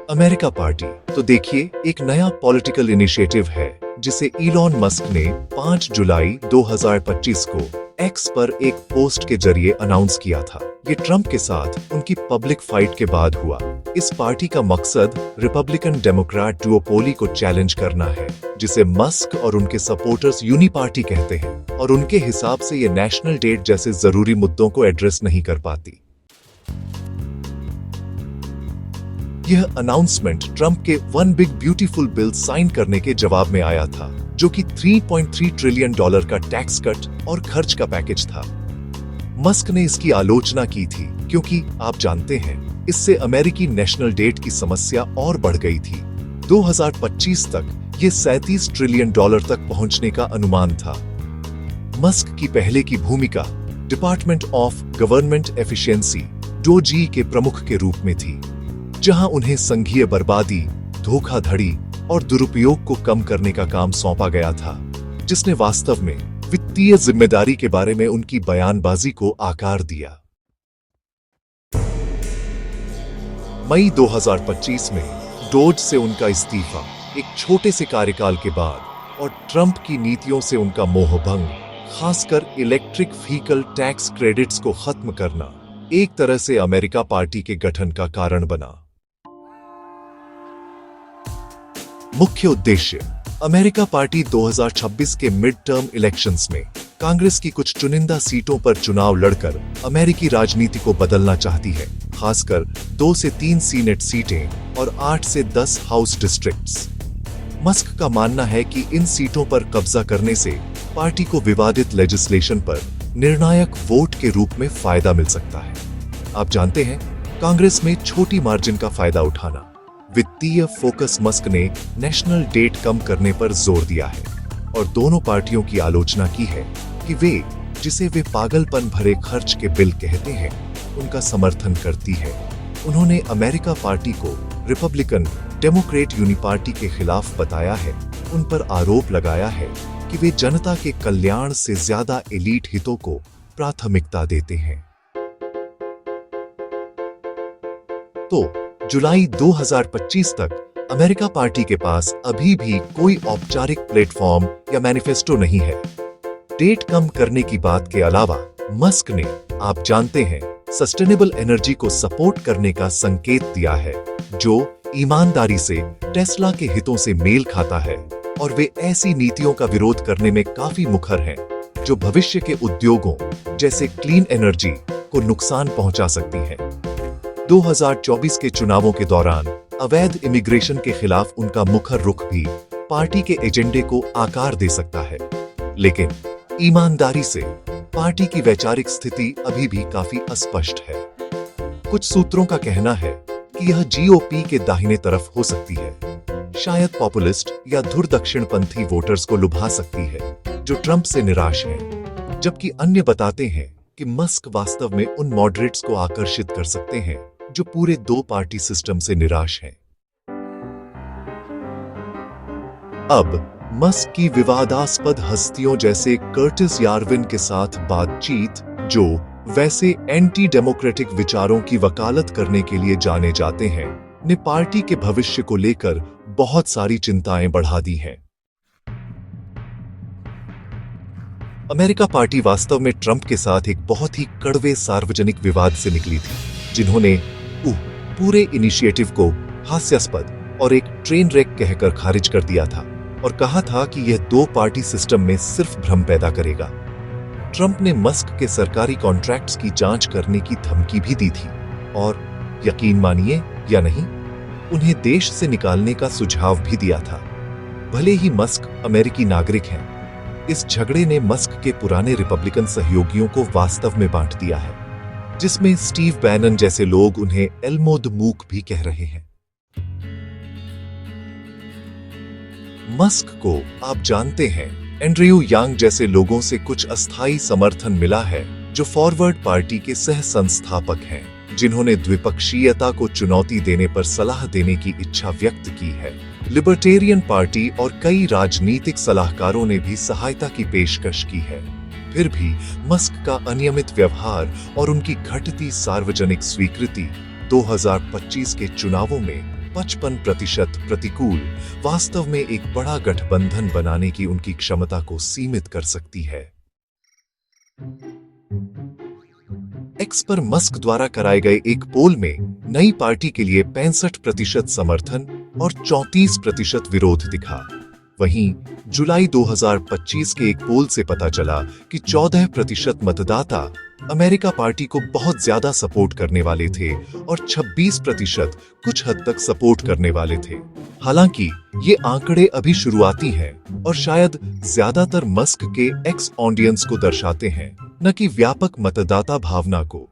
America party तो देखिए एक नया पॉलिटिकल इनिशिएटिव है जिसे इलॉन मस्क ने 5 जुलाई 2025 को एक्स पर एक पोस्ट के जरिए अनाउंस किया था। ये ट्रंप के साथ उनकी पब्लिक फाइट के बाद हुआ। इस पार्टी का मकसद रिपब्लिकन डेमोक्रेट डुओपोली को चैलेंज करना है, जिसे मस्क और उनके सपोर्टर्स यूनिपार्टी कहते हैं, और उनके हिसाब से ये नेशनल डेट जैसे जरूरी मुद्दों को एड्रेस नहीं कर पाती। यह अनाउंसमेंट ट्रंप के one big beautiful bill sign करने के जवाब में आया था, जो कि $3.3 ट्रिलियन का टैक्स कट और खर्च का पैकेज था। मस्क ने इसकी आलोचना की थी क्योंकि आप जानते हैं इससे अमेरिकी नेशनल डेट की समस्या और बढ़ गई थी। 2025 तक ये $37 ट्रिलियन तक पहुंचने का अनुमान था। मस्क की पहले की भूमिका department of government efficiency (DOGE) के प्रमुख के रूप में थी, जहां उन्हें संघीय बर्बादी, धोखाधड़ी और दुरुपयोग को कम करने का काम सौंपा गया था, जिसने वास्तव में वित्तीय जिम्मेदारी के बारे में उनकी बयानबाजी को आकार दिया। मई 2025 में डोज से उनका इस्तीफा, एक छोटे से कार्यकाल के बाद, और ट्रंप की नीतियों से उनका मोहभंग, खासकर इलेक्ट्रिक व्हीकल टैक्स क्रेडिट्स को खत्म करना, एक तरह से अमेरिका पार्टी के गठन का कारण बना। मुख्य उद्देश्य अमेरिका पार्टी 2026 के मिड टर्म इलेक्शंस में कांग्रेस की कुछ चुनिंदा सीटों पर चुनाव लड़कर अमेरिकी राजनीति को बदलना चाहती है, खासकर 2 से 3 सीनेट सीटें और 8 से 10 हाउस डिस्ट्रिक्ट्स। मस्क का मानना है कि इन सीटों पर कब्जा करने से पार्टी को विवादित लेजिस्लेशन पर निर्णायक वोट के रूप में फायदा मिल सकता है। आप जानते हैं, कांग्रेस में छोटी मार्जिन का फायदा उठाना। वित्तीय फोकस मस्क ने नेशनल डेट कम करने पर जोर दिया है और दोनों पार्टियों की आलोचना की है कि वे, जिसे वे पागलपन भरे खर्च के बिल कहते हैं, उनका समर्थन करती है। उन्होंने अमेरिका पार्टी को रिपब्लिकन डेमोक्रेट यूनिपार्टी के खिलाफ बताया है, उन पर आरोप लगाया है कि वे जनता के कल्याण से ज्यादा एलीट हितों को प्राथमिकता देते हैं। तो जुलाई 2025 तक अमेरिका पार्टी के पास अभी भी कोई औपचारिक प्लेटफॉर्म या मैनिफेस्टो नहीं है। डेट कम करने की बात के अलावा मस्क ने, आप जानते हैं, सस्टेनेबल एनर्जी को सपोर्ट करने का संकेत दिया है, जो ईमानदारी से टेस्ला के हितों से मेल खाता है, और वे ऐसी नीतियों का विरोध करने में काफी मुखर हैं जो भविष्य के उद्योगों जैसे क्लीन एनर्जी को नुकसान पहुंचा सकती हैं। 2024 के चुनावों के दौरान अवैध इमिग्रेशन के खिलाफ उनका मुखर रुख भी पार्टी के एजेंडे को आकार दे सकता है, लेकिन ईमानदारी से पार्टी की वैचारिक स्थिति अभी भी काफी अस्पष्ट है। कुछ सूत्रों का कहना है कि यह जीओपी के दाहिने तरफ हो सकती है, शायद पॉपुलिस्ट या धुर दक्षिणपंथी वोटर्स को लुभा सकती है जो ट्रंप से निराश हैं, जबकि अन्य बताते हैं कि मस्क वास्तव में उन मॉडरेट्स को आकर्षित कर सकते हैं जो पूरे 2 पार्टी सिस्टम से निराश हैं। अब मस्क की विवादास्पद हस्तियों जैसे कर्टिस यार्विन के साथ बातचीत, जो वैसे एंटी डेमोक्रेटिक विचारों की वकालत करने के लिए जाने जाते हैं, ने पार्टी के भविष्य को लेकर बहुत सारी चिंताएं बढ़ा दी हैं। अमेरिका पार्टी वास्तव में ट्रंप के साथ एक बहुत ही कड़वे सार्वजनिक विवाद से निकली थी, जिन्होंने पूरे इनिशिएटिव को हास्यास्पद और एक ट्रेन रेक कहकर खारिज कर दिया था और कहा था कि यह 2 पार्टी सिस्टम में सिर्फ भ्रम पैदा करेगा। ट्रंप ने मस्क के सरकारी कॉन्ट्रैक्ट्स की जांच करने की धमकी भी दी थी और, यकीन मानिए या नहीं, उन्हें देश से निकालने का सुझाव भी दिया था। भले ही मस्क अमेरिकी नागरिक हैं, इस झगड़े ने मस्क के पुराने रिपब्लिकन सहयोगियों को वास्तव में बांट दिया है, जिसमें स्टीव बैनन जैसे लोग उन्हें एल्मो द मूक भी कह रहे हैं। मस्क को, आप जानते हैं, एंड्रयू यांग जैसे लोगों से कुछ अस्थायी समर्थन मिला है, जो फॉरवर्ड पार्टी के सह संस्थापक हैं, जिन्होंने द्विपक्षीयता को चुनौती देने पर सलाह देने की इच्छा व्यक्त की है। लिबर्टेरियन पार्टी और कई राजनीतिक सलाहकारों ने भी सहायता की पेशकश की है। फिर भी मस्क का अनियमित व्यवहार और उनकी घटती सार्वजनिक स्वीकृति 2025 के चुनावों में 55% प्रतिकूल वास्तव में एक बड़ा गठबंधन बनाने की उनकी क्षमता को सीमित कर सकती है। एक्स पर मस्क द्वारा कराए गए एक पोल में नई पार्टी के लिए 65% समर्थन और 34% विरोध दिखा। वहीं जुलाई 2025 के एक पोल से पता चला कि 14% मतदाता अमेरिका पार्टी को बहुत ज्यादा सपोर्ट करने वाले थे और 26% कुछ हद तक सपोर्ट करने वाले थे। हालांकि ये आंकड़े अभी शुरुआती हैं और शायद ज्यादातर मस्क के एक्स ऑडियंस को दर्शाते हैं, न कि व्यापक मतदाता भावना को।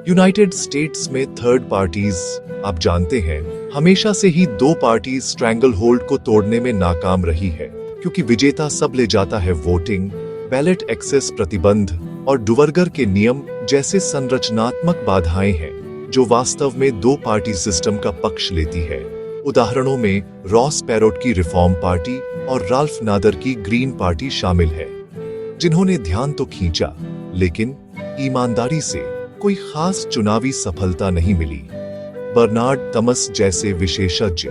यूनाइटेड स्टेट्स में थर्ड पार्टीज, आप जानते हैं, हमेशा से ही दो पार्टी स्ट्रैंगल होल्ड को तोड़ने में नाकाम रही है, क्योंकि विजेता सब ले जाता है वोटिंग, बैलेट एक्सेस प्रतिबंध और डुवर्गर के नियम जैसे संरचनात्मक बाधाएं हैं जो वास्तव में दो पार्टी सिस्टम का पक्ष लेती है। उदाहरणों में रॉस पेरोट की रिफॉर्म पार्टी और राल्फ नादर की ग्रीन पार्टी शामिल है, जिन्होंने ध्यान तो खींचा, लेकिन ईमानदारी से कोई खास चुनावी सफलता नहीं मिली। बर्नार्ड थॉमस जैसे विशेषज्ञ,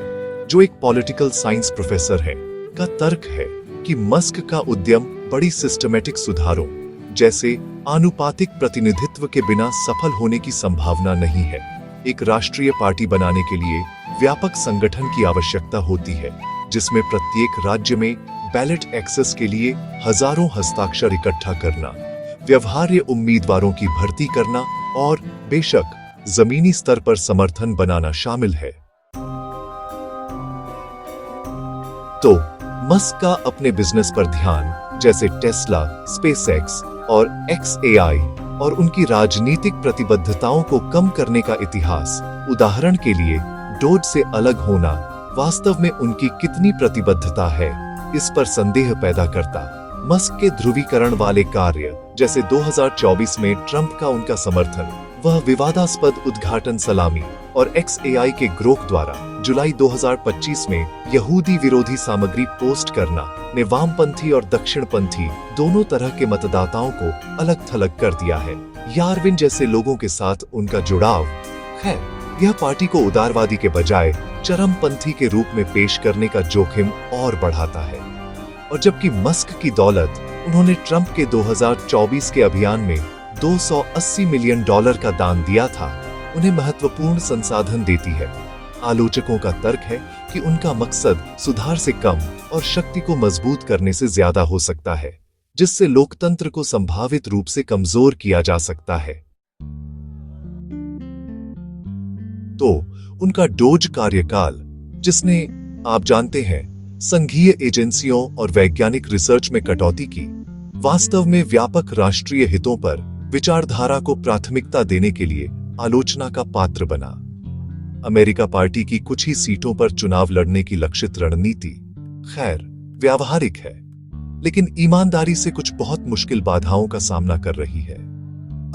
जो एक पॉलिटिकल साइंस प्रोफेसर है, का तर्क है कि मस्क का उद्यम बड़ी सिस्टमैटिक सुधारों जैसे आनुपातिक प्रतिनिधित्व के बिना सफल होने की संभावना नहीं है। एक राष्ट्रीय पार्टी बनाने के लिए व्यापक संगठन की आवश्यकता होती है, जिसमें प्रत्येक राज्य में बैलेट एक्सेस के लिए हजारों हस्ताक्षर इकट्ठा करना, व्यवहार्य उम्मीदवारों की भर्ती करना और बेशक जमीनी स्तर पर समर्थन बनाना शामिल है। तो मस्क का अपने बिजनेस पर ध्यान, जैसे टेस्ला, स्पेसएक्स और XAI, और उनकी राजनीतिक प्रतिबद्धताओं को कम करने का इतिहास, उदाहरण के लिए डोज से अलग होना, वास्तव में उनकी कितनी प्रतिबद्धता है, इस पर संदेह पैदा करता। मस्क के ध्रुवीकरण वाले कार्य, जैसे 2024 में ट्रंप का उनका समर्थन, वह विवादास्पद उद्घाटन सलामी, और XAI के ग्रोक द्वारा जुलाई 2025 में यहूदी विरोधी सामग्री पोस्ट करना ने वामपंथी और दक्षिणपंथी दोनों तरह के मतदाताओं को अलग थलग कर दिया है। यारविन जैसे लोगों के साथ उनका जुड़ाव, खैर, यह पार्टी को उदारवादी के बजाय चरमपंथी के रूप में पेश करने का जोखिम और बढ़ाता है। और जबकि मस्क की दौलत उन्होंने ट्रंप के 2024 के अभियान में $280 मिलियन का दान दिया था, उन्हें महत्वपूर्ण संसाधन देती है। आलोचकों का तर्क है कि उनका मकसद सुधार से कम और शक्ति को मजबूत करने से ज्यादा हो सकता है, जिससे लोकतंत्र को संभावित रूप से कमजोर किया जा सकता है। तो उनका डोज कार्यकाल, जिसने, आप जानते हैं, संघीय एजेंसियों और वैज्ञानिक रिसर्च में कटौती की, वास्तव में व्यापक राष्ट्रीय हितों पर विचारधारा को प्राथमिकता देने के लिए आलोचना का पात्र बना। अमेरिका पार्टी की कुछ ही सीटों पर चुनाव लड़ने की लक्षित रणनीति, खैर, व्यावहारिक है, लेकिन ईमानदारी से कुछ बहुत मुश्किल बाधाओं का सामना कर रही है।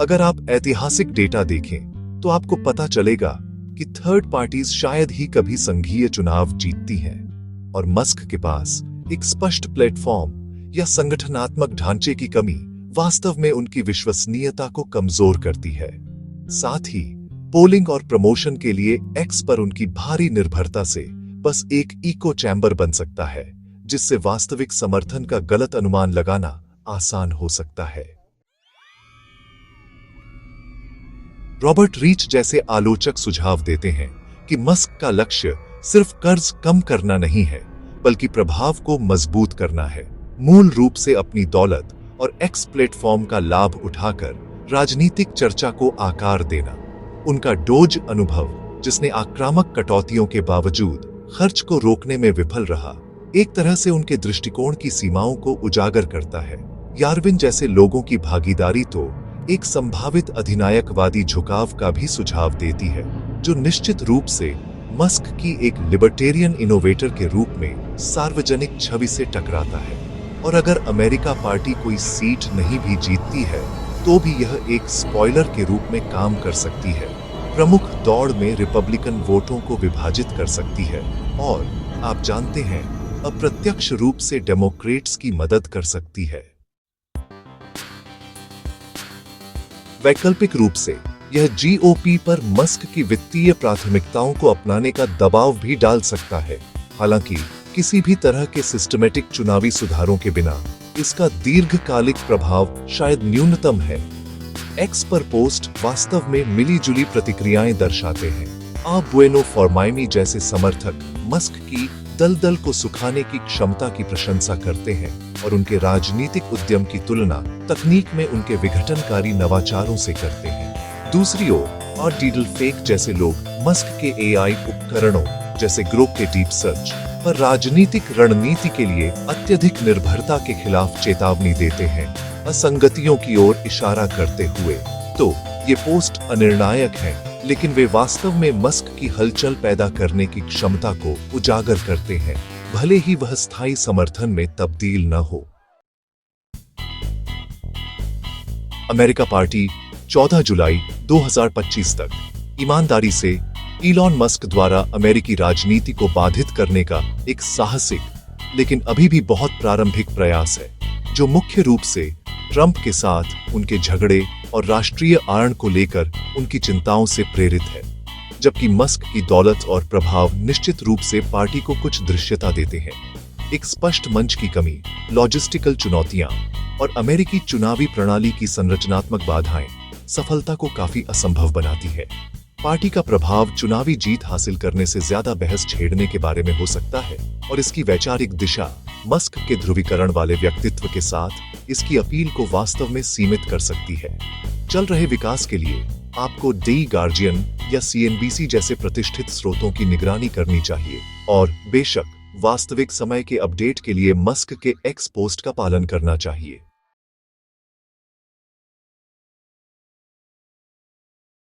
अगर आप ऐतिहासिक डेटा देखें तो आपको पता चलेगा कि थर्ड पार्टीज शायद ही कभी संघीय चुनाव जीतती हैं, और मस्क के पास एक स्पष्ट प्लेटफॉर्म या संगठनात्मक ढांचे की कमी वास्तव में उनकी विश्वसनीयता को कमजोर करती है। साथ ही पोलिंग और प्रमोशन के लिए एक्स पर उनकी भारी निर्भरता से बस एक इको चैम्बर बन सकता है, जिससे वास्तविक समर्थन का गलत अनुमान लगाना आसान हो सकता है। रॉबर्ट रीच जैसे आलोचक सुझाव देते हैं कि मस्क का लक्ष्य सिर्फ कर्ज कम करना नहीं है, बल्कि प्रभाव को मजबूत करना है, मूल रूप से अपनी दौलत और एक्स प्लेटफॉर्म का लाभ उठाकर राजनीतिक चर्चा को आकार देना। उनका डोज अनुभव, जिसने आक्रामक कटौतियों के बावजूद खर्च को रोकने में विफल रहा, एक तरह से उनके दृष्टिकोण की सीमाओं को उजागर करता है। यारविन जैसे लोगों की भागीदारी तो एक संभावित अधिनायकवादी झुकाव का भी सुझाव देती है, जो निश्चित रूप से मस्क की एक लिबर्टेरियन इनोवेटर के रूप में सार्वजनिक छवि से टकराता है। और अगर अमेरिका पार्टी कोई सीट नहीं भी जीतती है, तो भी यह एक स्पॉइलर के रूप में काम कर सकती है, प्रमुख दौड़ में रिपब्लिकन वोटों को विभाजित कर सकती है, और आप जानते हैं, अप्रत्यक्ष रूप से डेमोक्रेट्स की मदद कर सकती है। वैकल्पिक रूप से यह जीओपी पर मस्क की वित्तीय प्राथमिकताओं को अपनाने का दबाव भी डाल सकता है। हालांकि किसी भी तरह के सिस्टमेटिक चुनावी सुधारों के बिना इसका दीर्घकालिक प्रभाव शायद न्यूनतम है। एक्स पर पोस्ट वास्तव में मिलीजुली प्रतिक्रियाएं दर्शाते हैं। आ बुएनो फॉर जैसे समर्थक मस्क की दलदल को सुखाने की क्षमता की प्रशंसा करते हैं और उनके राजनीतिक उद्यम की तुलना तकनीक में उनके विघटनकारी नवाचारों से करते हैं। दूसरी ओर डीडल फेक जैसे लोग मस्क के एआई उपकरणों जैसे ग्रोक के डीप सर्च पर राजनीतिक रणनीति के लिए अत्यधिक निर्भरता के खिलाफ चेतावनी देते हैं, असंगतियों की ओर इशारा करते हुए। तो ये पोस्ट अनिर्णायक हैं, लेकिन वे वास्तव में मस्क की हलचल पैदा करने की क्षमता को उजागर करते हैं, भले ही वह स्थायी समर्थन में तब्दील न हो। अमेरिका पार्टी 14 जुलाई 2025 तक ईमानदारी से इलॉन मस्क द्वारा अमेरिकी राजनीति को बाधित करने का एक साहसिक लेकिन अभी भी बहुत प्रारंभिक प्रयास है, जो मुख्य रूप से ट्रंप के साथ उनके झगड़े और राष्ट्रीय आरण को लेकर उनकी चिंताओं से प्रेरित है। जबकि मस्क की दौलत और प्रभाव निश्चित रूप से पार्टी को कुछ दृश्यता देते हैं। एक स्पष्ट मंच की कमी, लॉजिस्टिकल चुनौतियां और अमेरिकी चुनावी प्रणाली की संरचनात्मक बाधाएं सफलता को काफी असंभव बनाती है। पार्टी का प्रभाव चुनावी जीत हासिल करने से ज्यादा बहस छेड़ने के बारे में हो सकता है और इसकी वैचारिक दिशा मस्क के ध्रुवीकरण वाले व्यक्तित्व के साथ इसकी अपील को वास्तव में सीमित कर सकती है। चल रहे विकास के लिए आपको दी गार्जियन या सीएनबीसी जैसे प्रतिष्ठित स्रोतों की निगरानी करनी चाहिए और बेशक वास्तविक समय के अपडेट के लिए मस्क के एक्स पोस्ट का पालन करना चाहिए।